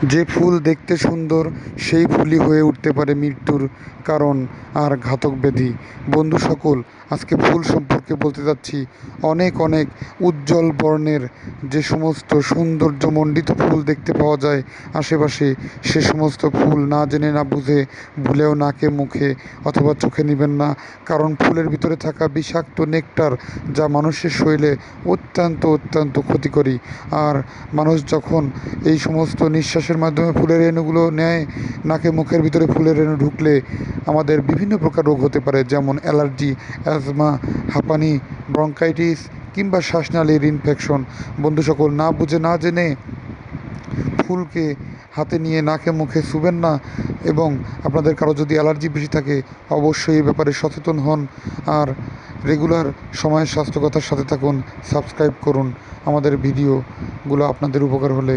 যে ফুল দেখতে সুন্দর সেই ফুলই হয়ে উঠতে পারে মৃত্যুর কারণ আর ঘাতক ব্যাধি। বন্ধু সকল, আজকে ফুল সম্পর্কে বলতে যাচ্ছি। অনেক অনেক উজ্জ্বল বর্ণের যে সমস্ত সৌন্দর্যমণ্ডিত ফুল দেখতে পাওয়া যায় আশেপাশে, সে সমস্ত ফুল না জেনে না বুঝে ভুলেও নাকে মুখে অথবা চোখে নেবেন না। কারণ ফুলের ভিতরে থাকা বিষাক্ত নেকটার, যা মানুষের শরীরে অত্যন্ত অত্যন্ত ক্ষতিকরী। আর মানুষ যখন এই সমস্ত নিঃশ্বাসের মাধ্যমে ফুলের রেণুগুলো নেয়, নাকে মুখের ভিতরে ফুলের রেণু ঢুকলে আমাদের বিভিন্ন প্রকার রোগ হতে পারে, যেমন অ্যালার্জি, অ্যাজমা, হাঁপানি, ব্রঙ্কাইটিস কিংবা শ্বাসনালীর ইনফেকশন। বন্ধু সকল, না বুঝে না জেনে ফুলকে হাতে নিয়ে নাকে মুখে ছুবেন না। এবং আপনাদের কারো যদি অ্যালার্জি বেশি থাকে, অবশ্যই এ ব্যাপারে সচেতন হন। আর রেগুলার সময়ের স্বাস্থ্য কথার সাথে থাকুন, সাবস্ক্রাইব করুন আমাদের ভিডিওগুলো আপনাদের উপকার হলে।